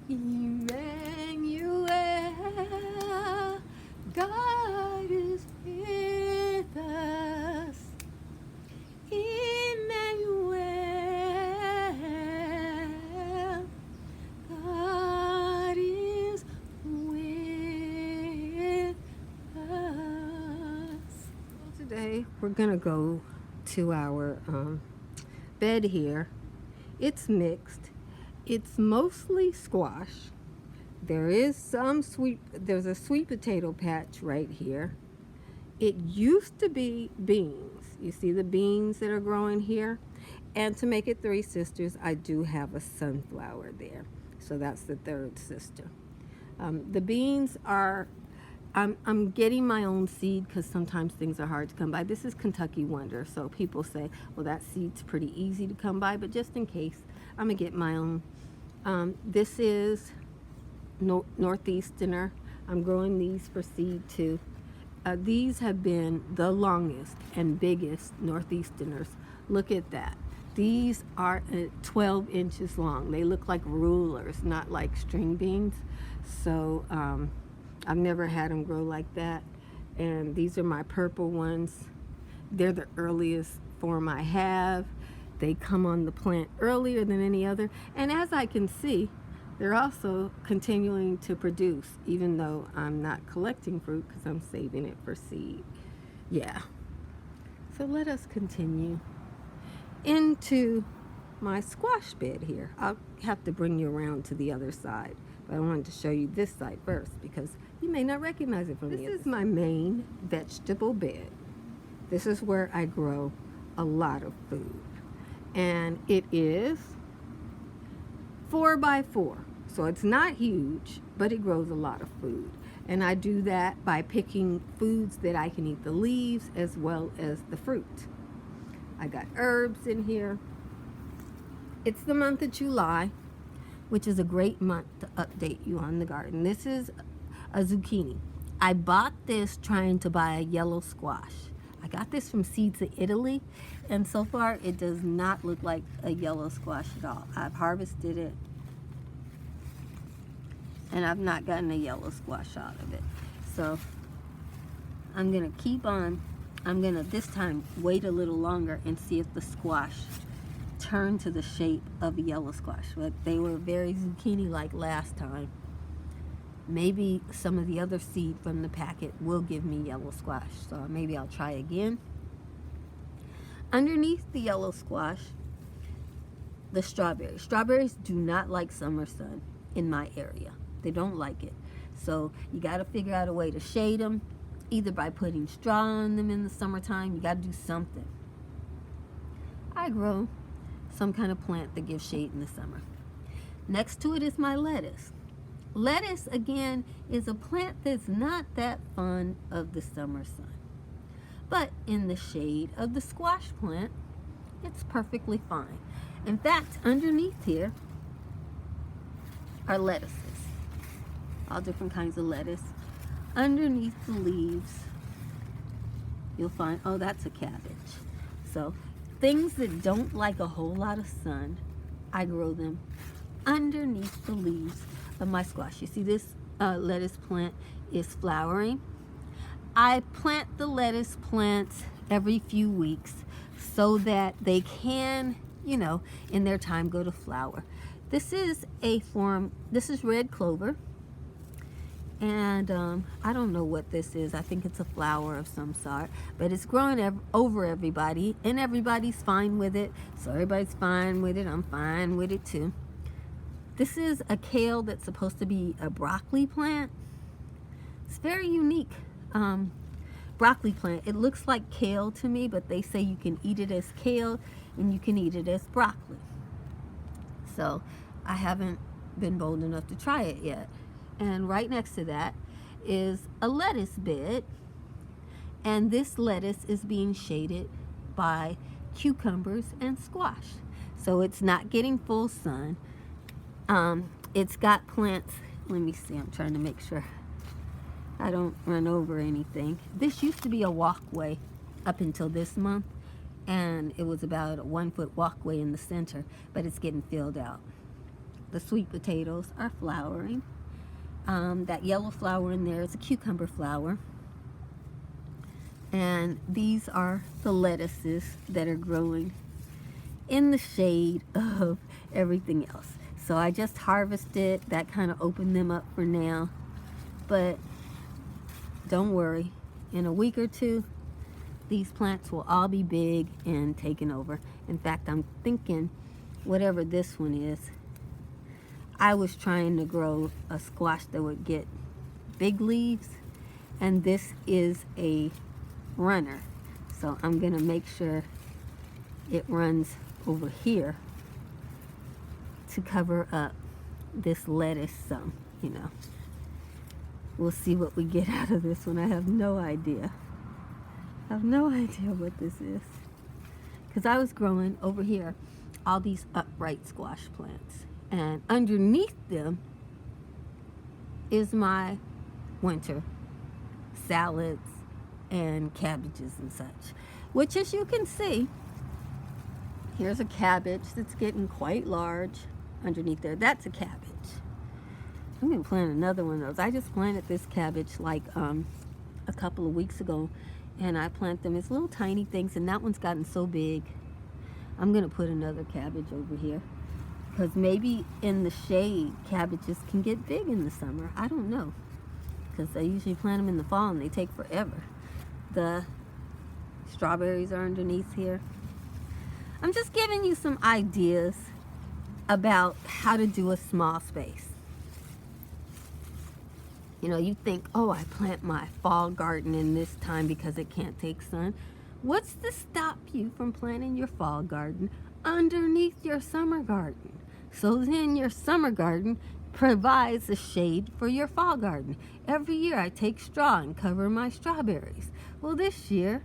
Emmanuel, God is with us. Emmanuel, God is with us. Well, today we're gonna go to our bed here. It's mixed. It's mostly squash. There is there's a sweet potato patch right here. It used to be beans. You see the beans that are growing here? And to make it three sisters, I do have a sunflower there. So that's the third sister. The beans are, I'm getting my own seed because sometimes things are hard to come by. This is Kentucky Wonder. So people say, well, that seed's pretty easy to come by. But just in case, I'm going to get my own. This is Northeasterner. I'm growing these for seed too. These have been the longest and biggest Northeasterners. Look at that. These are 12 inches long. They look like rulers, not like string beans. So I've never had them grow like that. And these are my purple ones. They're the earliest form I have. They come on the plant earlier than any other. And as I can see, they're also continuing to produce, even though I'm not collecting fruit because I'm saving it for seed. Yeah. So let us continue into my squash bed here. I'll have to bring you around to the other side, but I wanted to show you this side first because you may not recognize it from the other side. This is my main vegetable bed. This is where I grow a lot of food. And it is 4 by 4. So it's not huge, but it grows a lot of food. And I do that by picking foods that I can eat the leaves as well as the fruit. I got herbs in here. It's the month of July, which is a great month to update you on the garden. This is a zucchini. I bought this trying to buy a yellow squash. I got this from Seeds of Italy, and so far it does not look like a yellow squash at all. I've harvested it, and I've not gotten a yellow squash out of it. So I'm gonna keep on. I'm gonna this time wait a little longer and see if the squash turn to the shape of a yellow squash. But they were very zucchini-like last time. Maybe some of the other seed from the packet will give me yellow squash. So maybe I'll try again. Underneath the yellow squash, the strawberries. Strawberries do not like summer sun in my area. They don't like it. So you got to figure out a way to shade them, either by putting straw on them in the summertime. You got to do something. I grow some kind of plant that gives shade in the summer. Next to it is my lettuce. Lettuce, again, is a plant that's not that fond of the summer sun. But in the shade of the squash plant, it's perfectly fine. In fact, underneath here are lettuces. All different kinds of lettuce. Underneath the leaves, you'll find, oh, that's a cabbage. So things that don't like a whole lot of sun, I grow them underneath the leaves of my squash. You see this lettuce plant is flowering. I plant the lettuce plants every few weeks so that they can, you know, in their time go to flower. This is red clover. And I don't know what this is. I think it's a flower of some sort. But it's growing over everybody. And everybody's fine with it. So everybody's fine with it. I'm fine with it too. This is a kale that's supposed to be a broccoli plant. It's very unique broccoli plant. It looks like kale to me, but they say you can eat it as kale and you can eat it as broccoli. So I haven't been bold enough to try it yet. And right next to that is a lettuce bed. And this lettuce is being shaded by cucumbers and squash. So it's not getting full sun. It's got plants. Let me see. I'm trying to make sure I don't run over anything. This used to be a walkway up until this month. And it was about a 1-foot walkway in the center. But it's getting filled out. the sweet potatoes are flowering. That yellow flower in there is a cucumber flower. And these are the lettuces that are growing in the shade of everything else. So I just harvested. That kind of opened them up for now. But don't worry, in a week or two, these plants will all be big and taken over. In fact, I'm thinking whatever this one is, I was trying to grow a squash that would get big leaves, and this is a runner. So I'm gonna make sure it runs over here to cover up this lettuce some, you know. We'll see what we get out of this one. I have no idea. I have no idea what this is. Because I was growing over here all these upright squash plants. And underneath them is my winter salads and cabbages and such. Which, as you can see, here's a cabbage that's getting quite large underneath there. That's a cabbage. I'm going to plant another one of those. I just planted this cabbage like a couple of weeks ago, and I plant them as little tiny things, and that one's gotten so big. I'm going to put another cabbage over here, because maybe in the shade cabbages can get big in the summer. I don't know, because I usually plant them in the fall and they take forever. The strawberries are underneath here. I'm just giving you some ideas about how to do a small space. You know, you think, oh, I plant my fall garden in this time because it can't take sun. What's to stop you from planting your fall garden underneath your summer garden? So then your summer garden provides the shade for your fall garden. Every year I take straw and cover my strawberries. Well, this year,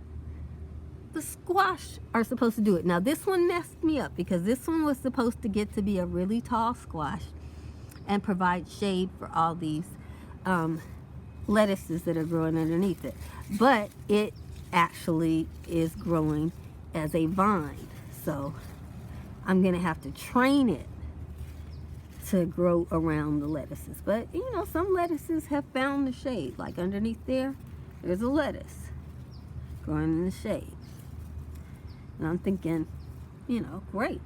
the squash are supposed to do it. Now, this one messed me up because this one was supposed to get to be a really tall squash and provide shade for all these lettuces that are growing underneath it. But it actually is growing as a vine. So I'm going to have to train it to grow around the lettuces. But, you know, some lettuces have found the shade. Like underneath there, there's a lettuce growing in the shade. And I'm thinking, you know, great.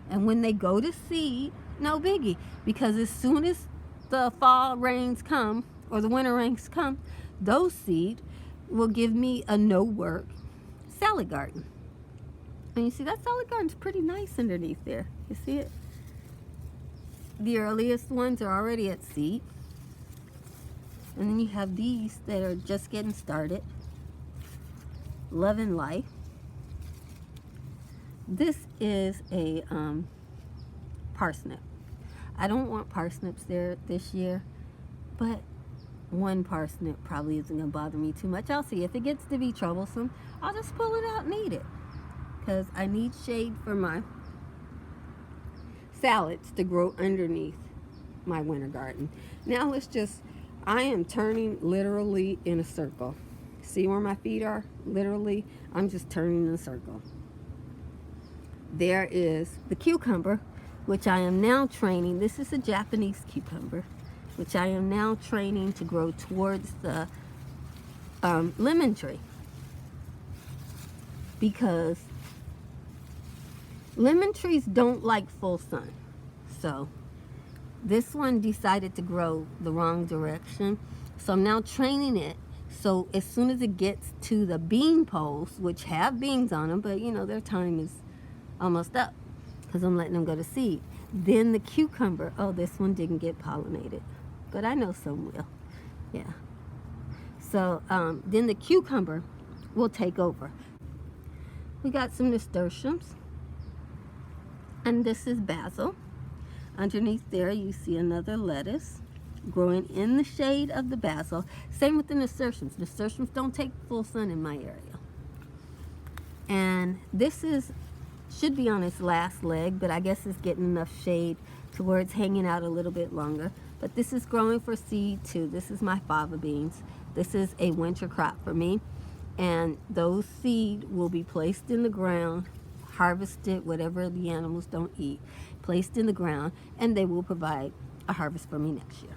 And when they go to seed, no biggie. Because as soon as the fall rains come, or the winter rains come, those seed will give me a no-work salad garden. And you see, that salad garden's pretty nice underneath there. You see it? The earliest ones are already at seed. And then you have these that are just getting started. Love and Life. This is a parsnip. I don't want parsnips there this year, but one parsnip probably isn't going to bother me too much. I'll see. If it gets to be troublesome, I'll just pull it out and eat it, because I need shade for my salads to grow underneath my winter garden. Now it's just, I am turning literally in a circle. See where my feet are? Literally, I'm just turning in a circle. There is the cucumber, which I am now training. This is a Japanese cucumber, which I am now training to grow towards the lemon tree. Because lemon trees don't like full sun. So this one decided to grow the wrong direction. So I'm now training it. So as soon as it gets to the bean poles, which have beans on them, but you know, their time is almost up, because I'm letting them go to seed. Then the cucumber, oh, this one didn't get pollinated, but I know some will. Yeah. So then the cucumber will take over. We got some nasturtiums, and this is basil. Underneath there you see another lettuce growing in the shade of the basil. Same with the nasturtiums. Nasturtiums don't take full sun in my area. And this should be on its last leg, but I guess it's getting enough shade to where it's hanging out a little bit longer. But this is growing for seed too. This is my fava beans. This is a winter crop for me. And those seed will be placed in the ground, harvested, whatever the animals don't eat, placed in the ground, and they will provide a harvest for me next year.